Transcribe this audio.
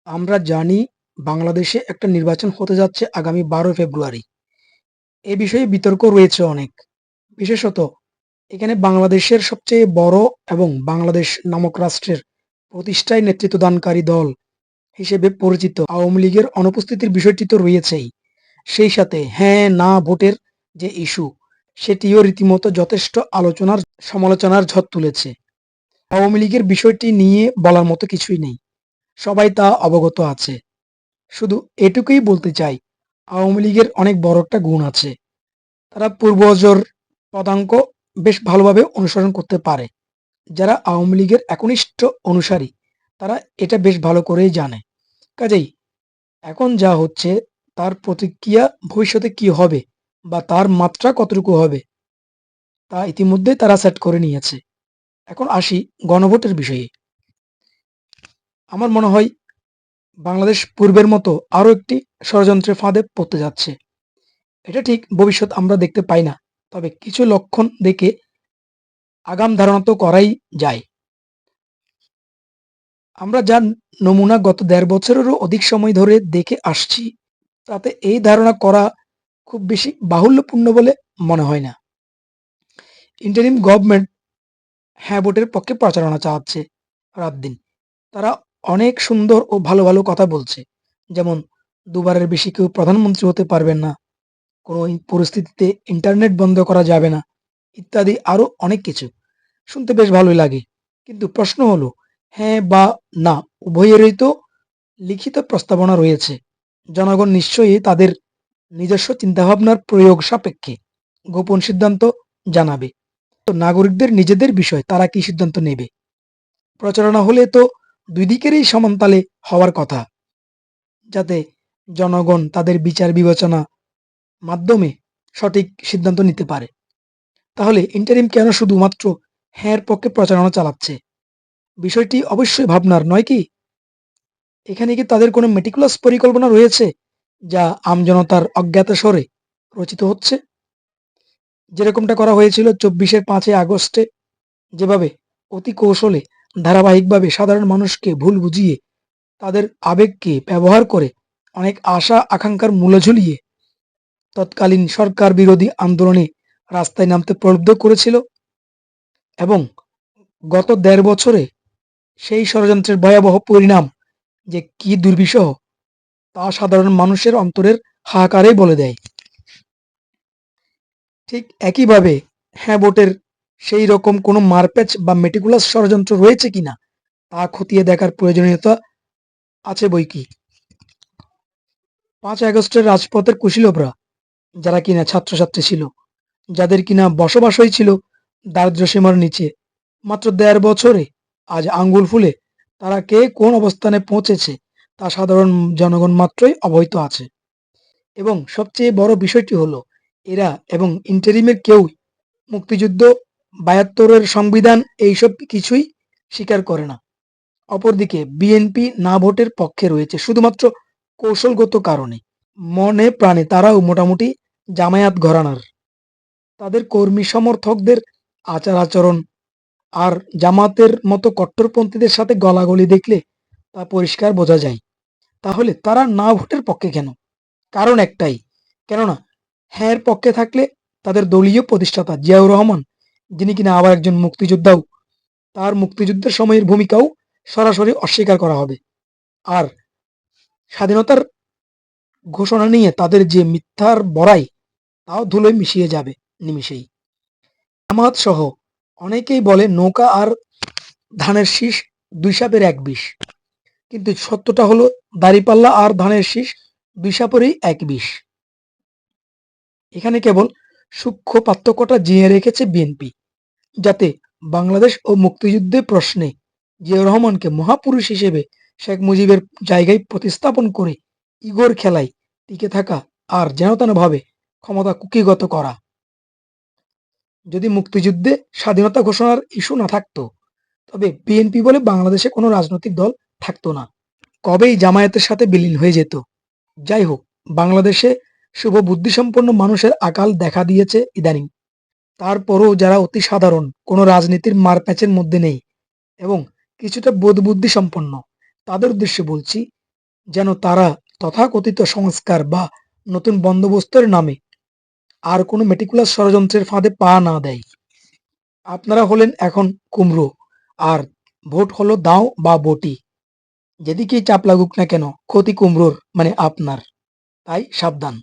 আমরা জানি বাংলাদেশে একটা নির্বাচন হতে যাচ্ছে আগামী ১২ ফেব্রুয়ারি। এ বিষয়ে বিতর্ক রয়েছে অনেক। বিশেষত এখানে বাংলাদেশের সবচেয়ে বড় এবং বাংলাদেশ নামক রাষ্ট্রের প্রতিষ্ঠায় নেতৃত্বদানকারী দল হিসেবে পরিচিত আওয়ামী লীগের অনুপস্থিতির বিষয়টি তো রয়েছেই। সেই সাথে হ্যাঁ, না ভোটের যে ইস্যু, সেটিও রীতিমতো যথেষ্ট আলোচনার সমালোচনার ঝড় তুলেছে। আওয়ামী লীগের বিষয়টি নিয়ে বলার মতো কিছুই নেই। সবাই তা অবগত আছে। শুধু এটুকুই বলতে চাই, আওয়ামী লীগের অনেক বড় একটা গুণ আছে। তারা পূর্বজর পদাঙ্ক বেশ ভালোভাবে অনুসরণ করতে পারে। যারা আওয়ামী লীগের একনিষ্ঠ অনুসারী, তারা এটা বেশ ভালো করেই জানে। কাজেই এখন যা হচ্ছে তার প্রতিক্রিয়া ভবিষ্যতে কি হবে বা তার মাত্রা কতটুকু হবে, তা ইতিমধ্যেই তারা সেট করে নিয়েছে। এখন আসি গণভোটের বিষয়ে। আমার মনে হয় বাংলাদেশ পূর্বের মতো আরও একটি ষড়যন্ত্রের ফাঁদে পড়তে যাচ্ছে। এটা ঠিক ভবিষ্যৎ আমরা দেখতে পাই না। তবে কিছু লক্ষণ দেখে আগাম ধারণা তো করাই যায়। আমরা যা নমুনা গত ১.৫ বছরেরও অধিক সময় ধরে দেখে আসছি, তাতে এই ধারণা করা খুব বেশি বাহুল্যপূর্ণ বলে মনে হয় না। ইন্টারিম গভর্নমেন্ট হ্যাঁ ভোটের পক্ষে প্রচারণা চালাচ্ছে রাত-দিন। তারা অনেক সুন্দর ও ভালো, ভালো কথা বলছে। যেমন দুবারের বেশি কেউ প্রধানমন্ত্রী হতে পারবেন না। কোনো পরিস্থিতিতে ইন্টারনেট বন্ধ করা যাবে না, ইত্যাদি আরো অনেক কিছু। শুনতে বেশ ভালোই লাগে। কিন্তু প্রশ্ন হলো, হ্যাঁ বা না উভয়েরই তো লিখিত প্রস্তাবনা রয়েছে। জনগণ নিশ্চয়ই তাদের নিজস্ব চিন্তাভাবনার প্রয়োগ সাপেক্ষে গোপন সিদ্ধান্ত জানাবে। তো নাগরিকদের নিজেদের বিষয়, তারা কি সিদ্ধান্ত নেবে। প্রচারণা হলে তো দুই দিকেরই সমানতালে হওয়ার কথা, যাতে জনগণ তাদের বিচার বিবেচনা মাধ্যমে সঠিক সিদ্ধান্ত নিতে পারে। তাহলে ইন্টারিম কেন শুধুমাত্র হ্যাঁর পক্ষে প্রচারণা চালাচ্ছে? বিষয়টি অবশ্যই ভাবনার, নয় কি? এখানে কি তাদের কোনো মেটিকুলাস পরিকল্পনা রয়েছে, যা আমজনতার অজ্ঞাতসারে রচিত হচ্ছে? যেরকমটা করা হয়েছিল ২৪-এর ৫ই আগস্টে, যেভাবে অতি কৌশলে ধারাবাহিকভাবে সাধারণ মানুষকে ভুল বুঝিয়ে তাদের আবেগকে ব্যবহার করে অনেক আশা আকাঙ্ক্ষার মূলে ঝুলিয়ে তৎকালীন সরকার বিরোধী আন্দোলনে রাস্তায় নামতে প্রলুব্ধ করেছিল, এবং গত ১.৫ বছরে সেই ষড়যন্ত্রের ভয়াবহ পরিণাম যে কি দুর্বিষহ, তা সাধারণ মানুষের অন্তরের হাহাকারেই বলে দেয়। ঠিক একইভাবে হ্যাঁ ভোটের সেই রকম কোনো মারপ্যাচ বা মেটিকুলাস ষড়যন্ত্র রয়েছে কিনা, তা খতিয়ে দেখার প্রয়োজনীয়তা আছে বৈকি। ৫ আগস্টের রাজপথের কুশীলবরা, যারা কিনা ছাত্রছাত্রী ছিল, যাদের কিনা বসবাস হয়েছিল দারিদ্র্যসীমার নিচে, মাত্র ১.৫ বছরে আজ আঙ্গুল ফুলে তারা কে কোন অবস্থানে পৌঁছেছে, তা সাধারণ জনগণ মাত্রই অবহিত আছে। এবং সবচেয়ে বড় বিষয়টি হলো, এরা এবং ইন্টারিমের কেউই মুক্তিযুদ্ধ, ৭২-এর সংবিধান এইসব কিছুই স্বীকার করে না। অপরদিকে বিএনপি না ভোটের পক্ষে রয়েছে শুধুমাত্র কৌশলগত কারণে। মনে প্রাণে তারাও মোটামুটি জামায়াত ঘরানার। তাদের কর্মী সমর্থকদের আচার-আচরণ আর জামাতের মতো কট্টরপন্থীদের সাথে গলাগলি দেখলে তা পরিষ্কার বোঝা যায়। তাহলে তারা না ভোটের পক্ষে কেন? কারণ একটাই, কেননা হ্যাঁ এর পক্ষে থাকলে তাদের দলীয় প্রতিষ্ঠাতা জিয়াউর রহমান, যিনি কিনা আবার একজন মুক্তিযোদ্ধাও, তার মুক্তিযুদ্ধের সময়ের ভূমিকাও সরাসরি অস্বীকার করা হবে। আর স্বাধীনতার ঘোষণা নিয়ে তাদের যে মিথ্যার বড়াই, তাও ধুলোয় মিশিয়ে যাবে নিমিষেই। জামাত সহ অনেকেই বলে নৌকা আর ধানের শীষ ২ সাপের এক বিষ। কিন্তু সত্যটা হলো দাঁড়িপাল্লা আর ধানের শীষ ২ সাপেরই এক বিষ। এখানে কেবল সূক্ষ্ম পার্থক্যটা জিইয়ে রেখেছে বিএনপি, যাতে বাংলাদেশ ও মুক্তিযুদ্ধের প্রশ্নে জিয়াউর রহমানকে মহাপুরুষ হিসেবে শেখ মুজিবের জায়গায় প্রতিস্থাপন করে ইগোর খেলায় টিকে থাকা আর যেনতেনভাবে ক্ষমতা কুক্ষিগত করা। যদি মুক্তিযুদ্ধে স্বাধীনতা ঘোষণার ইস্যু না থাকতো, তবে বিএনপি বলে বাংলাদেশে কোনো রাজনৈতিক দল থাকতো না। কবেই জামায়াতের সাথে বিলীন হয়ে যেত। যাই হোক, বাংলাদেশে শুভ বুদ্ধিসম্পন্ন মানুষের আকাল দেখা দিয়েছে ইদানিং। তারপরও যারা অতি সাধারণ, কোনো রাজনীতির মারপ্যাচের মধ্যে নেই এবং কিছুটা বোধবুদ্ধি সম্পন্ন, তাদের উদ্দেশ্যে বলছি, যেন তারা তথাকথিত সংস্কার বা নতুন বন্দোবস্তের নামে আর কোনো মেটিকুলাস ষড়যন্ত্রের ফাঁদে পা না দেয়। আপনারা হলেন এখন কুমড়ো, আর ভোট হলো দাও বা বটি। যেদিকেই চাপ লাগুক না কেন, ক্ষতি কুমড়োর, মানে আপনার। তাই সাবধান।